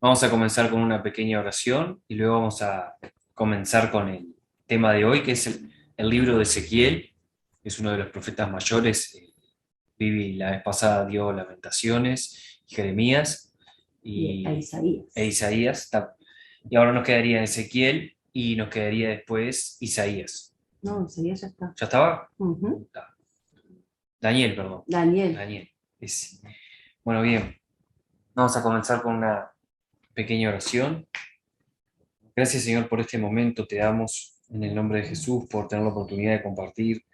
Vamos a comenzar con una pequeña oración y luego vamos a comenzar con el tema de hoy, que es el libro de Ezequiel, que es uno de los profetas mayores. Vivi la vez pasada dio Lamentaciones, Jeremías A y, e Isaías. Isaías. Y ahora nos quedaría Ezequiel y nos quedaría después Isaías. No, Isaías ya está. ¿Ya estaba? Ujú. Está. Daniel, perdón. Daniel. Daniel. Bueno, bien. Vamos a comenzar con una pequeña oración. Gracias, Señor, por este momento. Te damos en el nombre de Jesús por tener la oportunidad de compartir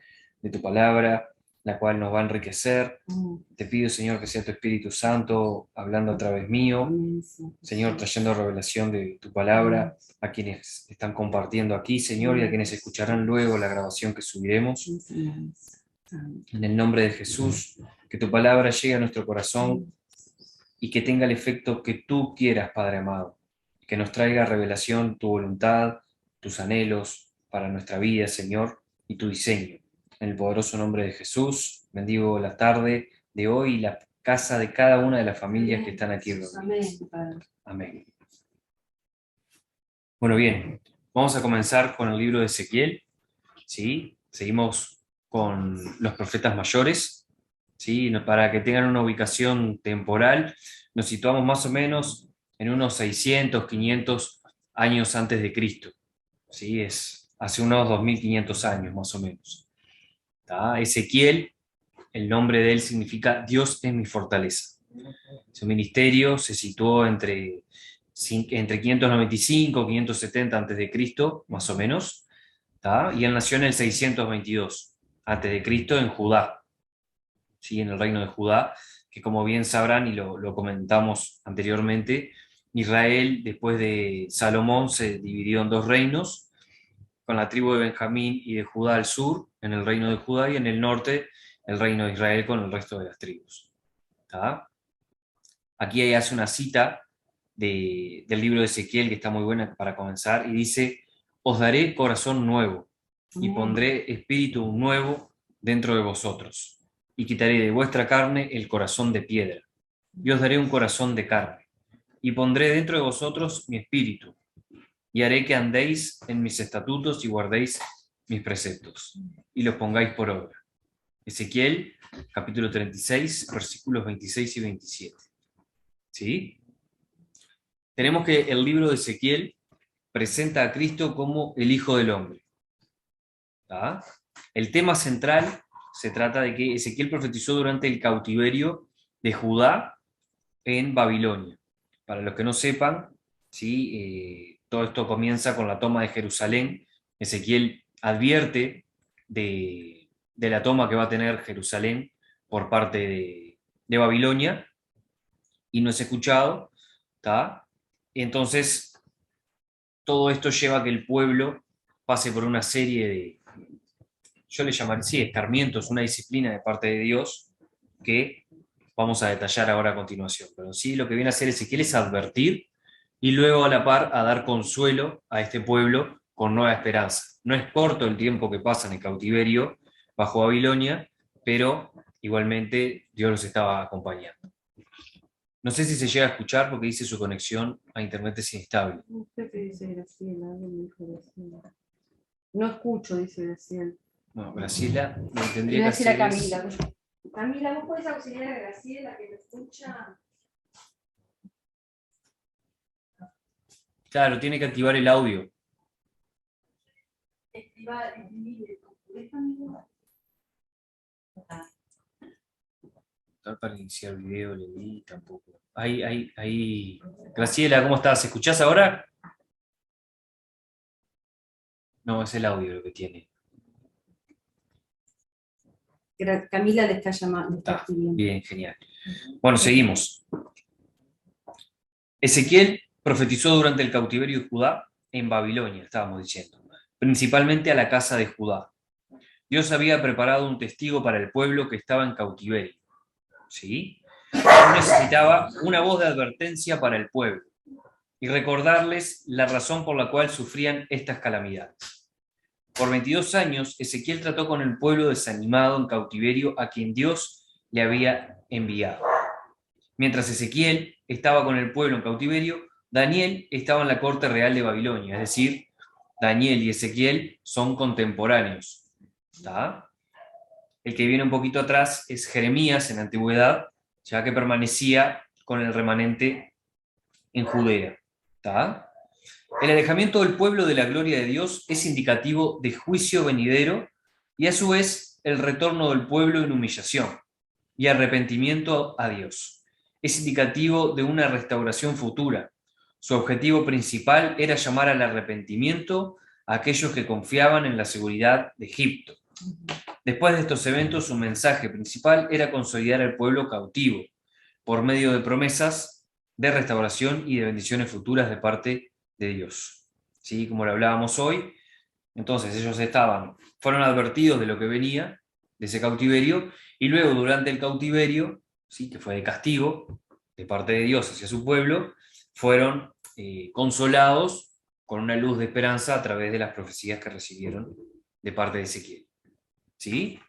de tu palabra, la cual nos va a enriquecer. Mm. Te pido, Señor, que sea tu Espíritu Santo hablando a través mío, Amén, sí, Señor, sí. trayendo revelación de tu Amén. palabra a quienes están compartiendo aquí, Señor, y a quienes escucharán luego la grabación que subiremos. Enseñanza. Amén. En el nombre de Jesús, que tu palabra llegue a nuestro corazón Mm. y que tenga el efecto que tú quieras, Padre amado, que nos traiga revelación tu voluntad, tus anhelos para nuestra vida, Señor, y tu diseño. En el poderoso nombre de Jesús, bendigo la tarde de hoy y la casa de cada una de las familias que están aquí reunidas. Amén. Amén. Bueno, bien, vamos a comenzar con el libro de Ezequiel, ¿sí? Seguimos con los profetas mayores, ¿sí? Para que tengan una ubicación temporal, nos situamos más o menos en unos 600, 500 años antes de Cristo, ¿sí? Es hace unos 2500 años más o menos. ¿Tá? Ezequiel, el nombre de él significa Dios es mi fortaleza. Su ministerio se situó entre 595 y 570 antes de Cristo, más o menos, ¿tá? Y él nació en el 622 antes de Cristo en Judá, ¿sí? En el reino de Judá, que como bien sabrán y lo comentamos anteriormente, Israel después de Salomón se dividió en dos reinos, con la tribu de Benjamín y de Judá al sur, en el reino de Judá, y en el norte el reino de Israel con el resto de las tribus. ¿Tá? Aquí hace una cita del libro de Ezequiel que está muy buena para comenzar y dice, os daré corazón nuevo y Amén. pondré espíritu nuevo dentro de vosotros y quitaré de vuestra carne el corazón de piedra y os daré un corazón de carne y pondré dentro de vosotros mi espíritu y haré que andéis en mis estatutos y guardéis mis preceptos y los pongáis por obra. Ezequiel capítulo 36 versículos 26 y 27. ¿Sí? Tenemos que el libro de Ezequiel presenta a Cristo como el Hijo del Hombre. ¿Tá? El tema central se trata de que Ezequiel profetizó durante el cautiverio de Judá en Babilonia. Para los que no sepan, ¿sí? Todo esto comienza con la toma de Jerusalén. Ezequiel advierte de la toma que va a tener Jerusalén por parte de Babilonia y no es escuchado. ¿Tá? Entonces, todo esto lleva a que el pueblo pase por una serie de, yo le llamaría, sí, escarmientos, una disciplina de parte de Dios que vamos a detallar ahora a continuación. Pero sí, lo que viene a hacer Ezequiel es advertir y luego a la par a dar consuelo a este pueblo con nueva esperanza. No es corto el tiempo que pasa en el cautiverio bajo Babilonia, pero igualmente Dios los estaba acompañando. No sé si se llega a escuchar porque dice su conexión a internet es inestable. No sé qué dice Graciela. Alguien me dijo Graciela. No escucho, dice Graciela. Bueno, Graciela, lo que Le tendría voy a que decir a hacer es... Camila. Camila, ¿vos podés auxiliar a Graciela que me escucha? Claro, tiene que activar el audio. Activar el teléfono. Para iniciar video, le di tampoco. Ahí. Graciela, ¿cómo estás? ¿Escuchás ahora? No, es el audio lo que tiene. Camila le está llamando, le está Está escribiendo. bien, genial. Bueno, seguimos. Ezequiel profetizó durante el cautiverio de Judá en Babilonia, estábamos diciendo, principalmente a la casa de Judá. Dios había preparado un testigo para el pueblo que estaba en cautiverio. ¿Sí? Necesitaba una voz de advertencia para el pueblo y recordarles la razón por la cual sufrían estas calamidades. Por 22 años, Ezequiel trató con el pueblo desanimado en cautiverio a quien Dios le había enviado. Mientras Ezequiel estaba con el pueblo en cautiverio, Daniel estaba en la corte real de Babilonia, es decir, Daniel y Ezequiel son contemporáneos. ¿Está? El que viene un poquito atrás es Jeremías en la antigüedad, ya que permanecía con el remanente en Judea. ¿Está? El alejamiento del pueblo de la gloria de Dios es indicativo de juicio venidero y a su vez el retorno del pueblo en humillación y arrepentimiento a Dios. Es indicativo de una restauración futura. Su objetivo principal era llamar al arrepentimiento a aquellos que confiaban en la seguridad de Egipto. Después de estos eventos, su mensaje principal era consolidar al pueblo cautivo por medio de promesas de restauración y de bendiciones futuras de parte de Dios. ¿Sí? Como lo hablábamos hoy, entonces ellos fueron advertidos de lo que venía, de ese cautiverio, y luego durante el cautiverio, ¿sí? Que fue de castigo de parte de Dios hacia su pueblo, fueron consolados con una luz de esperanza a través de las profecías que recibieron de parte de Ezequiel. ¿Sí?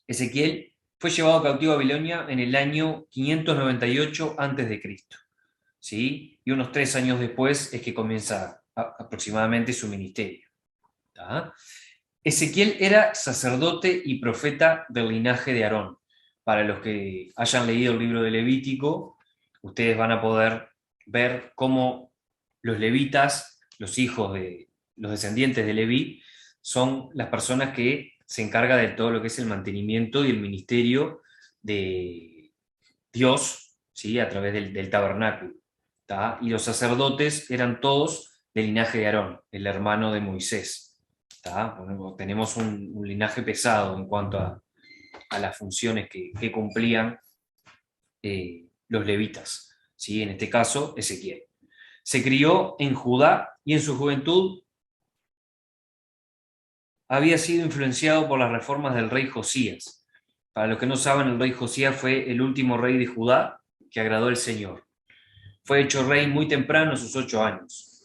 Ezequiel fue llevado cautivo a Babilonia en el año 598 a.C. ¿Sí? Y unos 3 años después es que comienza aproximadamente su ministerio. ¿Tá? Ezequiel era sacerdote y profeta del linaje de Aarón. Para los que hayan leído el libro de Levítico, ustedes van a poder ver cómo los levitas, los hijos de los descendientes de Leví, son las personas que se encargan de todo lo que es el mantenimiento y el ministerio de Dios, ¿sí? A través del tabernáculo. ¿Tá? Y los sacerdotes eran todos del linaje de Aarón, el hermano de Moisés. ¿Tá? Bueno, tenemos un linaje pesado en cuanto a las funciones que cumplían los levitas, ¿sí? En este caso, Ezequiel. Se crió en Judá y en su juventud había sido influenciado por las reformas del rey Josías. Para los que no saben, el rey Josías fue el último rey de Judá que agradó al Señor. Fue hecho rey muy temprano, a sus 8 años.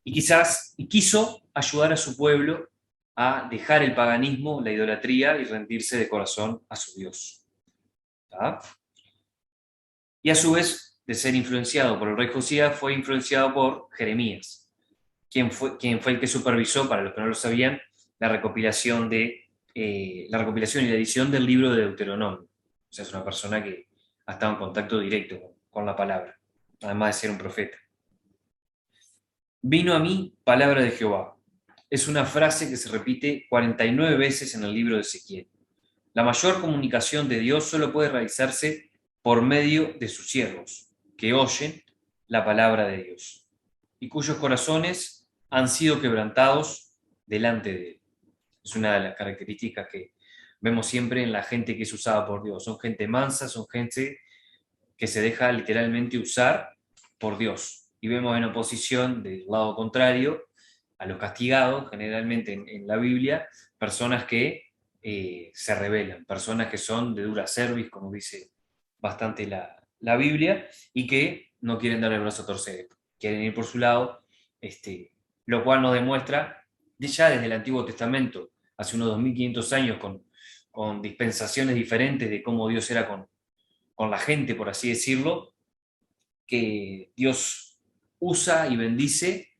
Y quiso ayudar a su pueblo a dejar el paganismo, la idolatría y rendirse de corazón a su Dios. ¿Tá? Y a su vez, de ser influenciado por el rey Josías, fue influenciado por Jeremías, quien fue el que supervisó, para los que no lo sabían, la recopilación y la edición del libro de Deuteronomio. O sea, es una persona que ha estado en contacto directo con la palabra, además de ser un profeta. Vino a mí palabra de Jehová. Es una frase que se repite 49 veces en el libro de Ezequiel. La mayor comunicación de Dios solo puede realizarse por medio de sus siervos, que oyen la palabra de Dios y cuyos corazones han sido quebrantados delante de él. Es una de las características que vemos siempre en la gente que es usada por Dios. Son gente mansa, son gente que se deja literalmente usar por Dios. Y vemos en oposición del lado contrario a los castigados, generalmente en la Biblia, personas que se rebelan, personas que son de dura cerviz, como dice bastante la Biblia, y que no quieren dar el brazo a torcer, quieren ir por su lado, lo cual nos demuestra, ya desde el Antiguo Testamento, hace unos 2500 años, con dispensaciones diferentes de cómo Dios era con la gente, por así decirlo, que Dios usa y bendice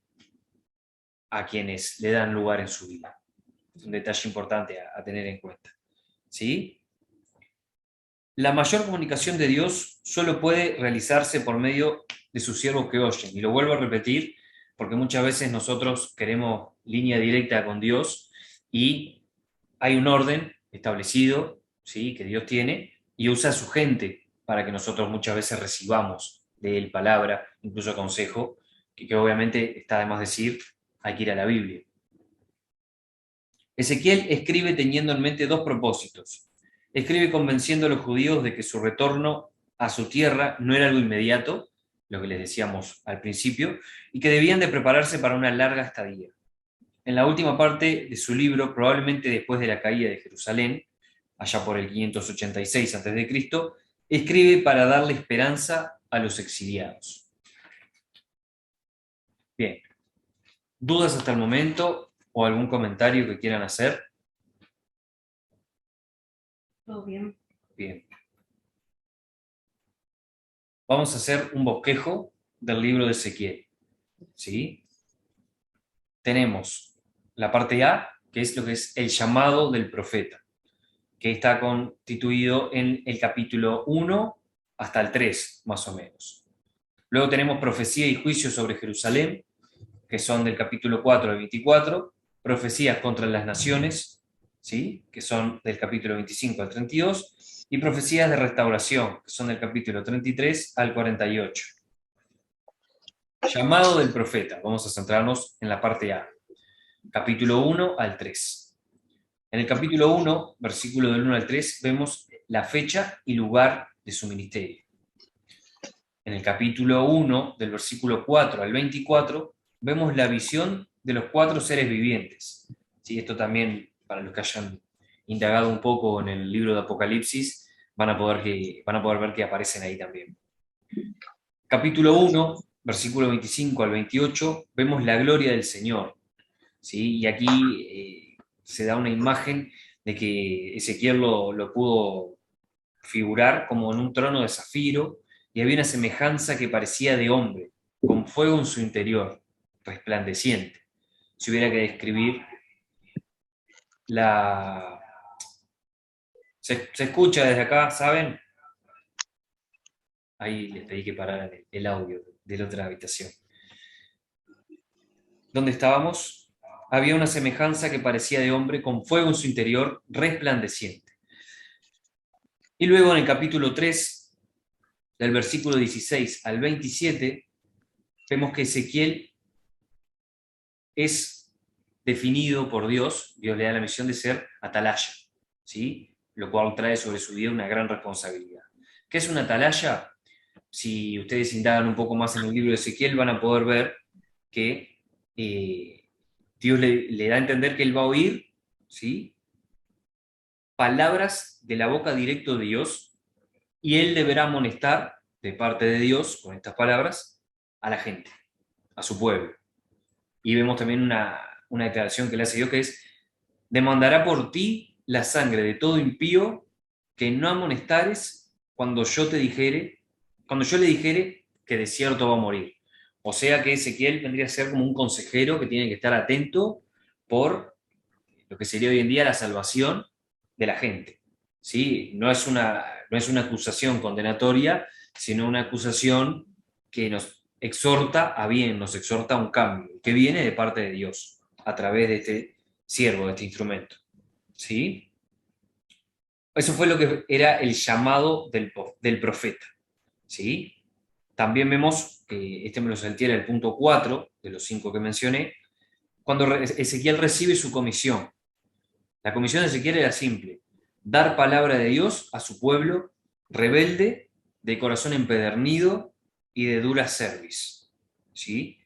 a quienes le dan lugar en su vida. Es un detalle importante a tener en cuenta. ¿Sí? La mayor comunicación de Dios solo puede realizarse por medio de sus siervos que oyen. Y lo vuelvo a repetir porque muchas veces nosotros queremos línea directa con Dios y hay un orden establecido, ¿sí? Que Dios tiene y usa a su gente para que nosotros muchas veces recibamos de él palabra, incluso consejo, que obviamente está de más decir, hay que ir a la Biblia. Ezequiel escribe teniendo en mente dos propósitos. Escribe convenciendo a los judíos de que su retorno a su tierra no era algo inmediato, lo que les decíamos al principio, y que debían de prepararse para una larga estadía. En la última parte de su libro, probablemente después de la caída de Jerusalén, allá por el 586 a.C., escribe para darle esperanza a los exiliados. Bien, ¿dudas hasta el momento o algún comentario que quieran hacer? Todo bien. Bien. Vamos a hacer un bosquejo del libro de Ezequiel. ¿Sí? Tenemos la parte A, que es lo que es el llamado del profeta, que está constituido en el capítulo 1 hasta el 3, más o menos. Luego tenemos profecía y juicio sobre Jerusalén, que son del capítulo 4 al 24, profecías contra las naciones, ¿sí? Que son del capítulo 25 al 32, y profecías de restauración, que son del capítulo 33 al 48. Llamado del profeta, vamos a centrarnos en la parte A, capítulo 1 al 3. En el capítulo 1, versículo del 1 al 3, vemos la fecha y lugar de su ministerio. En el capítulo 1, del versículo 4 al 24, vemos la visión de los 4 seres vivientes. ¿Sí? Esto también, para los que hayan indagado un poco en el libro de Apocalipsis, van a poder ver que aparecen ahí también. Capítulo 1, versículo 25 al 28, vemos la gloria del Señor. ¿Sí? Y aquí se da una imagen de que Ezequiel lo pudo figurar como en un trono de zafiro, y había una semejanza que parecía de hombre, con fuego en su interior, resplandeciente. Si hubiera que describir la... ¿Se escucha desde acá, saben? Ahí les pedí que pararan el audio de la otra habitación. ¿Dónde estábamos? Había una semejanza que parecía de hombre, con fuego en su interior, resplandeciente. Y luego en el capítulo 3, del versículo 16 al 27, vemos que Ezequiel es definido por Dios. Dios le da la misión de ser atalaya, ¿sí? Lo cual trae sobre su vida una gran responsabilidad. ¿Qué es una atalaya? Si ustedes indagan un poco más en el libro de Ezequiel, van a poder ver que Dios le da a entender que él va a oír, ¿sí?, palabras de la boca directo de Dios, y él deberá amonestar de parte de Dios, con estas palabras, a la gente, a su pueblo. Y vemos también una declaración que le hace Dios, que es: demandará por ti la sangre de todo impío que no amonestares cuando yo le dijere que de cierto va a morir. O sea que Ezequiel vendría a ser como un consejero que tiene que estar atento por lo que sería hoy en día la salvación de la gente. ¿Sí? No es una acusación condenatoria, sino una acusación que nos exhorta a bien, nos exhorta a un cambio, que viene de parte de Dios, a través de este siervo, de este instrumento. ¿Sí? Eso fue lo que era el llamado del profeta. ¿Sí? También vemos, este me lo salté, era el punto 4 de los 5 que mencioné, cuando Ezequiel recibe su comisión. La comisión de Ezequiel era simple: dar palabra de Dios a su pueblo rebelde, de corazón empedernido y de dura cerviz. ¿Sí?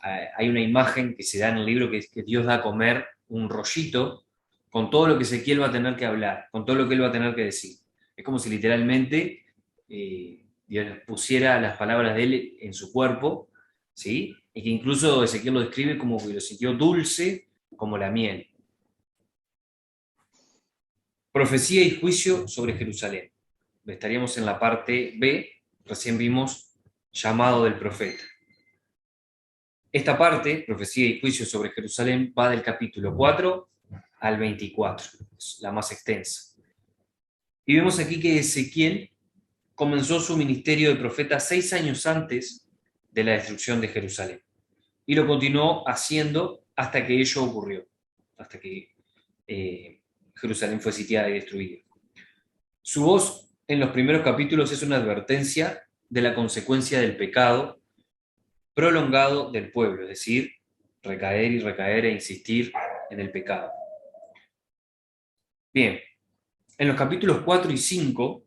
Hay una imagen que se da en el libro, que es que Dios da a comer un rollito con todo lo que Ezequiel va a tener que hablar, con todo lo que él va a tener que decir. Es como si literalmente Dios pusiera las palabras de él en su cuerpo, ¿sí? Y que incluso Ezequiel lo describe como que lo sintió dulce como la miel. Profecía y juicio sobre Jerusalén. Estaríamos en la parte B, recién vimos llamado del profeta. Esta parte, profecía y juicio sobre Jerusalén, va del capítulo 4 al 24, es la más extensa. Y vemos aquí que Ezequiel comenzó su ministerio de profeta 6 años antes de la destrucción de Jerusalén, y lo continuó haciendo hasta que ello ocurrió, hasta que Jerusalén fue sitiada y destruida. Su voz en los primeros capítulos es una advertencia de la consecuencia del pecado prolongado del pueblo, es decir, recaer y recaer e insistir en el pecado. Bien, en los capítulos 4 y 5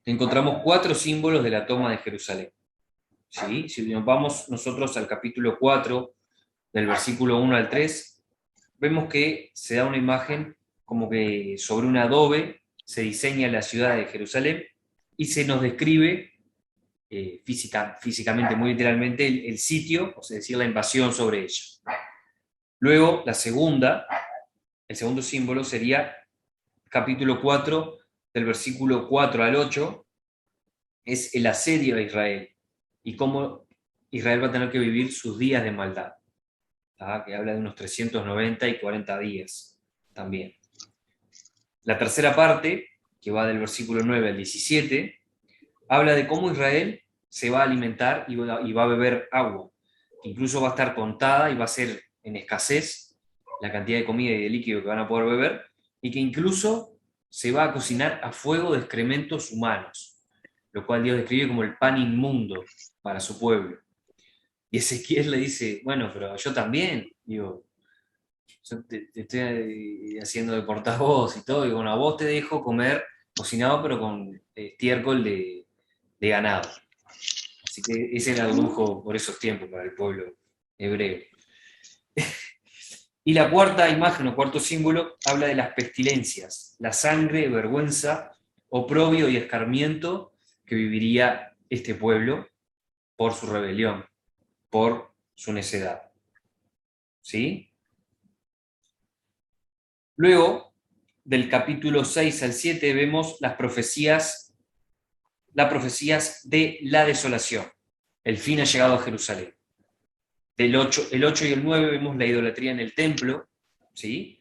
encontramos 4 símbolos de la toma de Jerusalén. ¿Sí? Si nos vamos nosotros al capítulo 4, del versículo 1 al 3, vemos que se da una imagen como que sobre un adobe se diseña la ciudad de Jerusalén y se nos describe físicamente, muy literalmente, el sitio, o sea, decir, la invasión sobre ella. Luego, el segundo símbolo sería capítulo 4, del versículo 4 al 8, es el asedio a Israel. y cómo Israel va a tener que vivir sus días de maldad, que habla de unos 390 y 40 días también. La tercera parte, que va del versículo 9 al 17, habla de cómo Israel se va a alimentar y va a beber agua. Incluso va a estar contada y va a ser en escasez la cantidad de comida y de líquido que van a poder beber, y que incluso se va a cocinar a fuego de excrementos humanos, lo cual Dios describe como el pan inmundo para su pueblo. Y Ezequiel le dice, bueno, pero yo también, digo, yo te estoy haciendo de portavoz y todo, y bueno, a vos te dejo comer cocinado, pero con estiércol de ganado. Así que ese era el lujo por esos tiempos para el pueblo hebreo. Y la cuarta imagen o cuarto símbolo habla de las pestilencias, la sangre, vergüenza, oprobio y escarmiento que viviría este pueblo por su rebelión, por su necedad. ¿Sí? Luego, del capítulo 6 al 7, vemos las profecías de la desolación. El fin ha llegado a Jerusalén. El 8 y el 9 vemos la idolatría en el templo, ¿sí?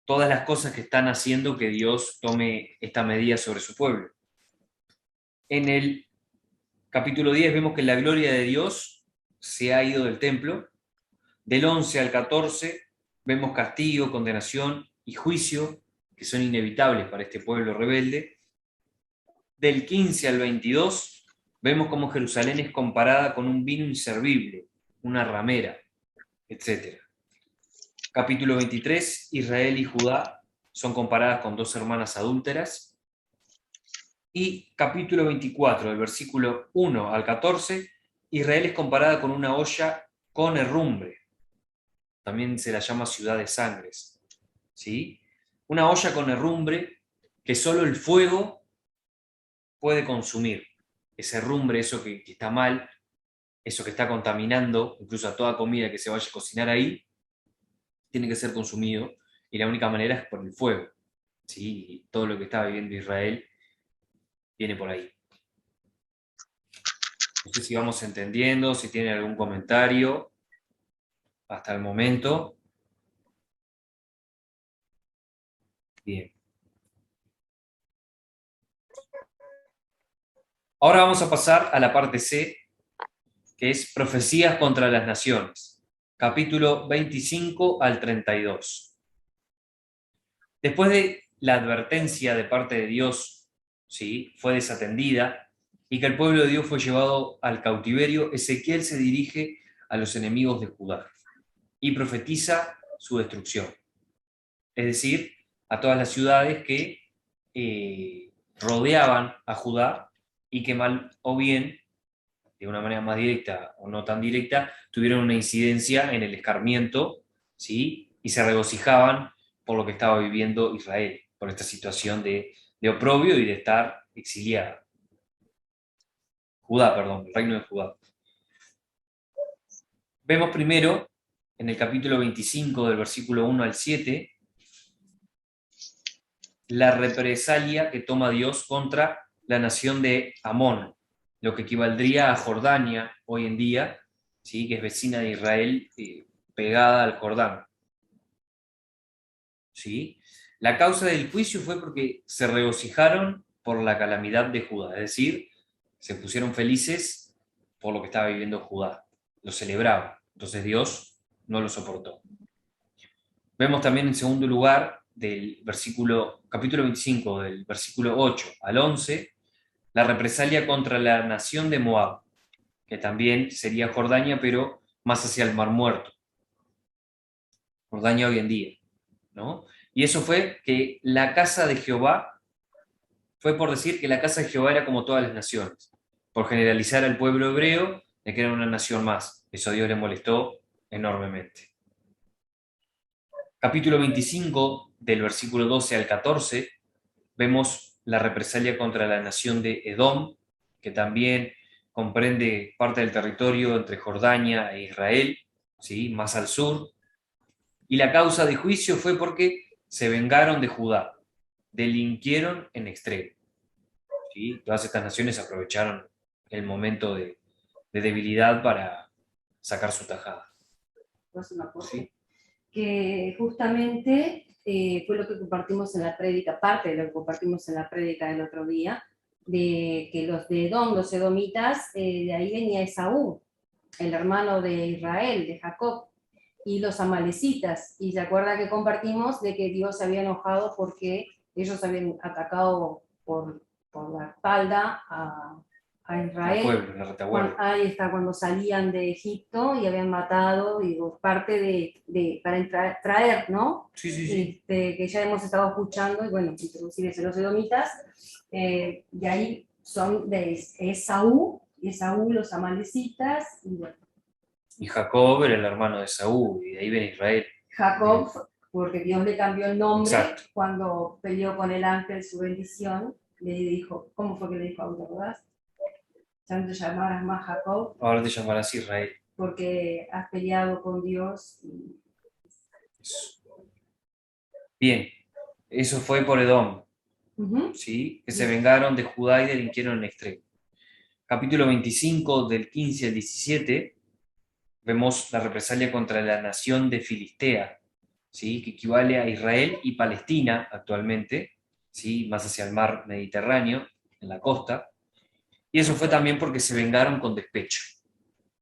Todas las cosas que están haciendo que Dios tome esta medida sobre su pueblo. En el capítulo 10 vemos que la gloria de Dios se ha ido del templo. Del 11 al 14 vemos castigo, condenación y juicio que son inevitables para este pueblo rebelde. Del 15 al 22 vemos cómo Jerusalén es comparada con un vino inservible, una ramera, etc. Capítulo 23, Israel y Judá son comparadas con dos hermanas adúlteras. Y capítulo 24, del versículo 1 al 14, Israel es comparada con una olla con herrumbre. También se la llama ciudad de sangres. ¿Sí? Una olla con herrumbre que solo el fuego puede consumir. Ese herrumbre, eso que está mal, eso que está contaminando, incluso a toda comida que se vaya a cocinar ahí, tiene que ser consumido, y la única manera es por el fuego. ¿Sí? Y todo lo que está viviendo Israel viene por ahí. No sé si vamos entendiendo, si tienen algún comentario hasta el momento. Bien. Ahora vamos a pasar a la parte C, que es Profecías contra las Naciones, capítulo 25 al 32. Después de la advertencia de parte de Dios, ¿sí?, fue desatendida y que el pueblo de Dios fue llevado al cautiverio, Ezequiel se dirige a los enemigos de Judá y profetiza su destrucción. Es decir, a todas las ciudades que rodeaban a Judá y que mal o bien, de una manera más directa o no tan directa, tuvieron una incidencia en el escarmiento, ¿sí?, y se regocijaban por lo que estaba viviendo Israel, por esta situación de oprobio y de estar exiliada. Judá, perdón, el reino de Judá. Vemos primero, en el capítulo 25, del versículo 1 al 7, la represalia que toma Dios contra la nación de Amón, lo que equivaldría a Jordania hoy en día, ¿sí?, que es vecina de Israel, pegada al Jordán. ¿Sí? La causa del juicio fue porque se regocijaron por la calamidad de Judá, es decir, se pusieron felices por lo que estaba viviendo Judá, lo celebraban, entonces Dios no lo soportó. Vemos también en segundo lugar del capítulo 25, del versículo 8 al 11, la represalia contra la nación de Moab, que también sería Jordania, pero más hacia el Mar Muerto. Jordania hoy en día, ¿no? Y eso fue que la casa de Jehová, fue por decir que la casa de Jehová era como todas las naciones, por generalizar al pueblo hebreo de que era una nación más. Eso a Dios le molestó enormemente. Capítulo 25, del versículo 12 al 14, vemos la represalia contra la nación de Edom, que también comprende parte del territorio entre Jordania e Israel, ¿sí?, más al sur. Y la causa de juicio fue porque se vengaron de Judá, delinquieron en extremo. ¿Sí? Todas estas naciones aprovecharon el momento de de debilidad para sacar su tajada. Próxima cosa. ¿Sí? Que justamente fue lo que compartimos en la prédica, parte de lo que compartimos en la prédica del otro día, de que los de Edom, los edomitas, de ahí venía Esaú, el hermano de Israel, de Jacob, y los amalecitas. Y se acuerda que compartimos de que Dios se había enojado porque ellos habían atacado por la espalda a Al Israel. pueblo, la retaguardia. Ahí está, cuando salían de Egipto y habían matado, digo, parte para traer, ¿no? Sí, sí, sí. Que ya hemos estado escuchando, y bueno, introducir eso, los edomitas, de ahí son de Esaú, los amalecitas, y bueno, Y Jacob era el hermano de Saúl, y de ahí viene Israel. Jacob, porque Dios le cambió el nombre. Exacto. Cuando peleó con el ángel su bendición, le dijo, ¿cómo fue que le dijo a uno, verdad? Ya no te llamarás más Jacob, Ahora te llamarás Israel. porque has peleado con Dios. Bien, eso fue por Edom, Uh-huh. ¿sí? Que se vengaron de Judá y delinquieron en extremo. Capítulo 25, del 15 al 17, vemos la represalia contra la nación de Filistea, ¿sí? Que equivale a Israel y Palestina actualmente, ¿sí? Más hacia el mar Mediterráneo, en la costa. Y eso fue también porque se vengaron con despecho.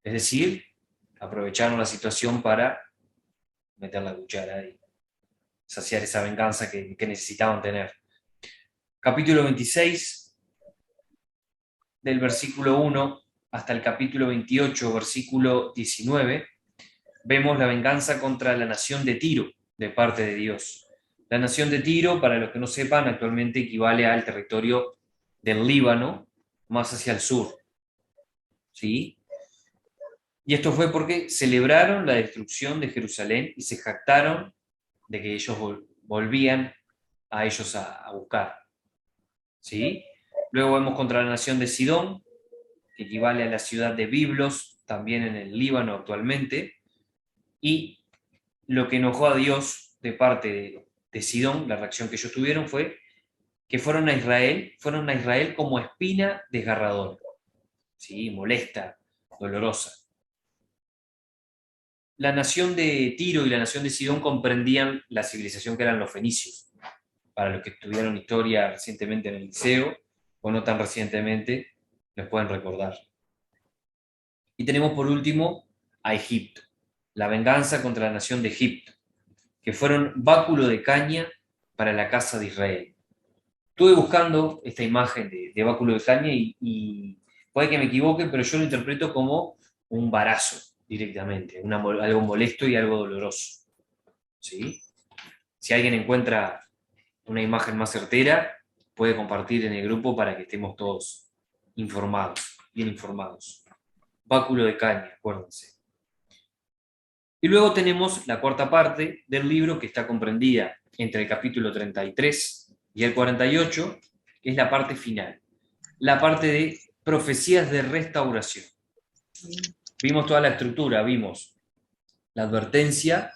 Es decir, aprovecharon la situación para meter la cuchara y saciar esa venganza que necesitaban tener. Capítulo 26, del versículo 1 hasta el capítulo 28, versículo 19, vemos la venganza contra la nación de Tiro de parte de Dios. La nación de Tiro, para los que no sepan, actualmente equivale al territorio del Líbano, más hacia el sur. ¿Sí? Y esto fue porque celebraron la destrucción de Jerusalén y se jactaron de que ellos volvían a ellos a buscar. ¿Sí? Luego vemos contra la nación de Sidón, que equivale a la ciudad de Biblos, también en el Líbano actualmente, y lo que enojó a Dios de parte de Sidón, la reacción que ellos tuvieron fue que fueron a Israel como espina desgarradora, ¿sí? Molesta, dolorosa. La nación de Tiro y la nación de Sidón comprendían la civilización que eran los fenicios. Para los que estudiaron historia recientemente en el liceo, o no tan recientemente, les pueden recordar. Y tenemos por último a Egipto, la venganza contra la nación de Egipto, que fueron báculo de caña para la casa de Israel. Estuve buscando esta imagen de báculo de caña y puede que me equivoque, pero yo lo interpreto como un varazo directamente, algo molesto y algo doloroso. ¿Sí? Si alguien encuentra una imagen más certera, puede compartir en el grupo para que estemos todos informados, bien informados. Báculo de caña, acuérdense. Y luego tenemos la cuarta parte del libro, que está comprendida entre el capítulo 33 y el 48, que es la parte final, la parte de profecías de restauración. Vimos toda la estructura, vimos la advertencia,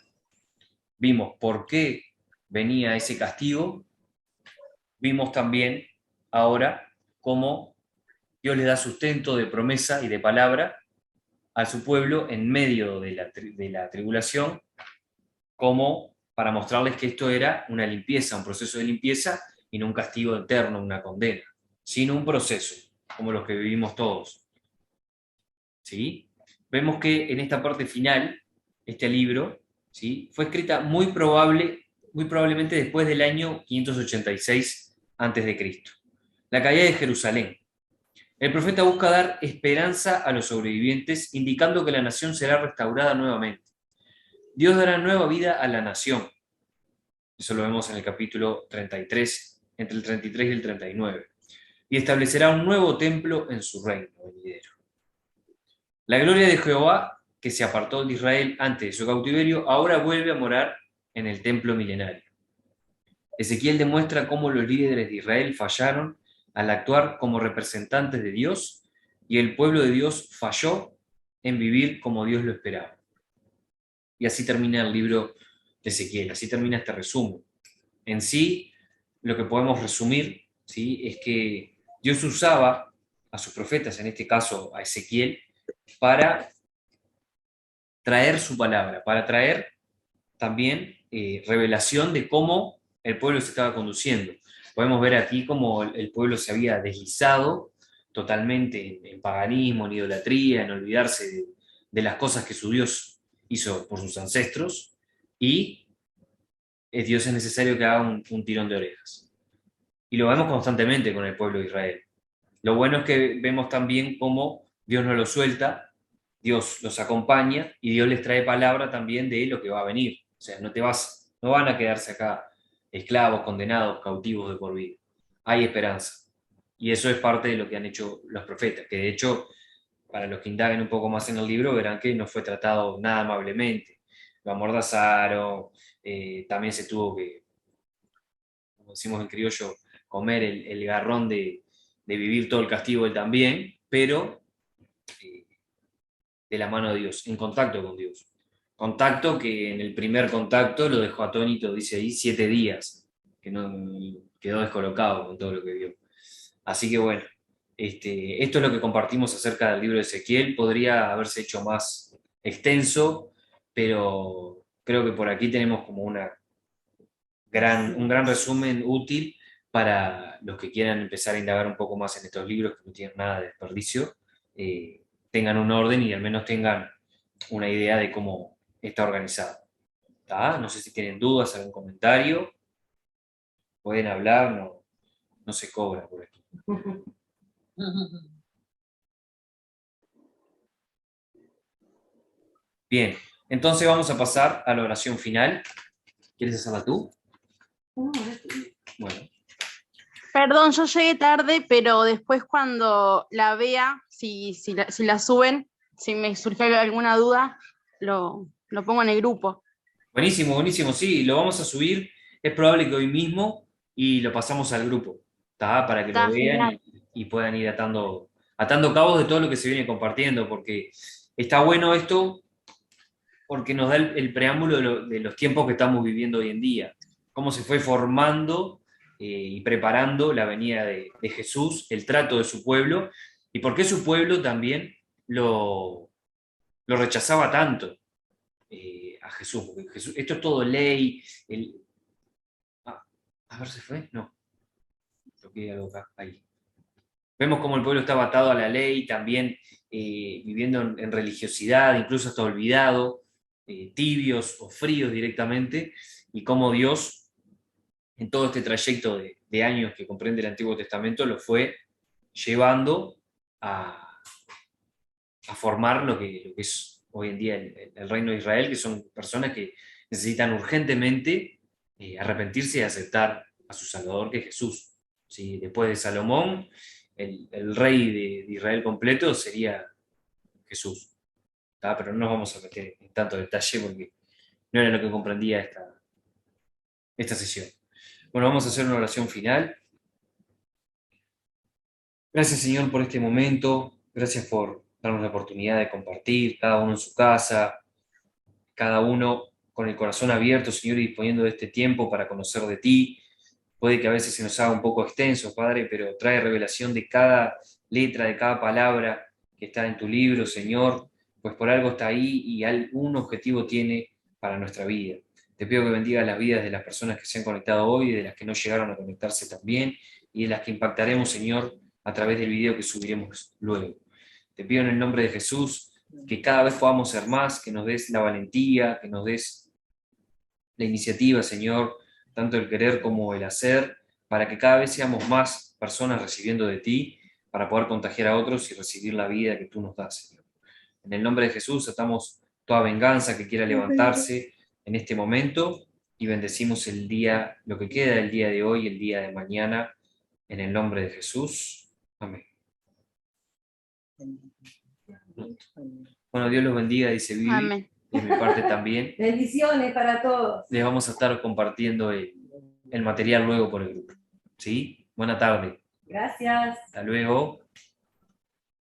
vimos por qué venía ese castigo, vimos también ahora cómo Dios les da sustento de promesa y de palabra a su pueblo en medio de la tribulación, como para mostrarles que esto era una limpieza, un proceso de limpieza y no un castigo eterno, una condena, sino un proceso, como los que vivimos todos. ¿Sí? Vemos que en esta parte final, este libro, ¿sí?, fue escrita muy probablemente después del año 586 a.C., la caída de Jerusalén. El profeta busca dar esperanza a los sobrevivientes, indicando que la nación será restaurada nuevamente. Dios dará nueva vida a la nación. Eso lo vemos en el capítulo 33, entre el 33 y el 39. Y establecerá un nuevo templo en su reino venidero. La gloria de Jehová, que se apartó de Israel antes de su cautiverio, ahora vuelve a morar en el templo milenario. Ezequiel demuestra cómo los líderes de Israel fallaron al actuar como representantes de Dios y el pueblo de Dios falló en vivir como Dios lo esperaba. Y así termina el libro de Ezequiel, así termina este resumen. En sí, lo que podemos resumir, ¿sí?, es que Dios usaba a sus profetas, en este caso a Ezequiel, para traer su palabra, para traer también revelación de cómo el pueblo se estaba conduciendo. Podemos ver aquí cómo el pueblo se había deslizado totalmente en paganismo, en idolatría, en olvidarse de las cosas que su Dios hizo por sus ancestros, y Dios es necesario que haga un tirón de orejas. Y lo vemos constantemente con el pueblo de Israel. Lo bueno es que vemos también cómo Dios no los suelta, Dios los acompaña y Dios les trae palabra también de lo que va a venir. O sea, no van a quedarse acá esclavos, condenados, cautivos de por vida. Hay esperanza. Y eso es parte de lo que han hecho los profetas, que de hecho, para los que indaguen un poco más en el libro, verán que no fue tratado nada amablemente. Lo amordazaron, también se tuvo que, como decimos en criollo, comer el garrón de vivir todo el castigo él también, pero eh, de la mano de Dios, en contacto con Dios. Contacto que en el primer contacto lo dejó atónito, dice ahí, 7 días, que no quedó descolocado con todo lo que vio. Así que bueno, esto es lo que compartimos acerca del libro de Ezequiel. Podría haberse hecho más extenso, pero creo que por aquí tenemos como un gran resumen útil para los que quieran empezar a indagar un poco más en estos libros que no tienen nada de desperdicio, tengan un orden y al menos tengan una idea de cómo está organizado. ¿Tá? No sé si tienen dudas, algún comentario, pueden hablar, no se cobra por esto. Bien, entonces vamos a pasar a la oración final. ¿Quieres hacerla tú? Bueno. Perdón, yo llegué tarde, pero después cuando la vea, si la suben, si me surge alguna duda, lo pongo en el grupo. Buenísimo, buenísimo, sí, lo vamos a subir, es probable que hoy mismo, y lo pasamos al grupo, ¿tá? Para que lo Está vean genial. y puedan ir atando cabos de todo lo que se viene compartiendo, porque está bueno esto, porque nos da el preámbulo de los tiempos que estamos viviendo hoy en día, cómo se fue formando y preparando la venida de Jesús, el trato de su pueblo, y por qué su pueblo también lo rechazaba tanto a Jesús, porque esto es todo ley. A ver, ¿se fue? No, toqué algo acá, ahí. Vemos cómo el pueblo estaba atado a la ley, también viviendo en religiosidad, incluso hasta olvidado, tibios o fríos directamente, y cómo Dios, en todo este trayecto de años que comprende el Antiguo Testamento, lo fue llevando a formar lo que es hoy en día el reino de Israel, que son personas que necesitan urgentemente arrepentirse y aceptar a su Salvador, que es Jesús. ¿Sí? Después de Salomón, el rey de Israel completo sería Jesús. ¿Tá? Pero no nos vamos a meter en tanto detalle porque no era lo que comprendía esta sesión. Bueno, vamos a hacer una oración final. Gracias, Señor, por este momento. Gracias por darnos la oportunidad de compartir, cada uno en su casa, cada uno con el corazón abierto, Señor, y disponiendo de este tiempo para conocer de ti. Puede que a veces se nos haga un poco extenso, Padre, pero trae revelación de cada letra, de cada palabra que está en tu libro, Señor, pues por algo está ahí y algún objetivo tiene para nuestra vida. Te pido que bendiga las vidas de las personas que se han conectado hoy, de las que no llegaron a conectarse también, y de las que impactaremos, Señor, a través del video que subiremos luego. Te pido en el nombre de Jesús que cada vez podamos ser más, que nos des la valentía, que nos des la iniciativa, Señor, tanto el querer como el hacer, para que cada vez seamos más personas recibiendo de ti, para poder contagiar a otros y recibir la vida que tú nos das, Señor. En el nombre de Jesús atamos toda venganza que quiera levantarse en este momento y bendecimos el día, lo que queda del día de hoy, el día de mañana, en el nombre de Jesús. Amén. Bueno, Dios los bendiga, dice Vivi. Amén. De mi parte también. Bendiciones para todos. Les vamos a estar compartiendo el material luego por el grupo. ¿Sí? Buena tarde. Gracias. Hasta luego.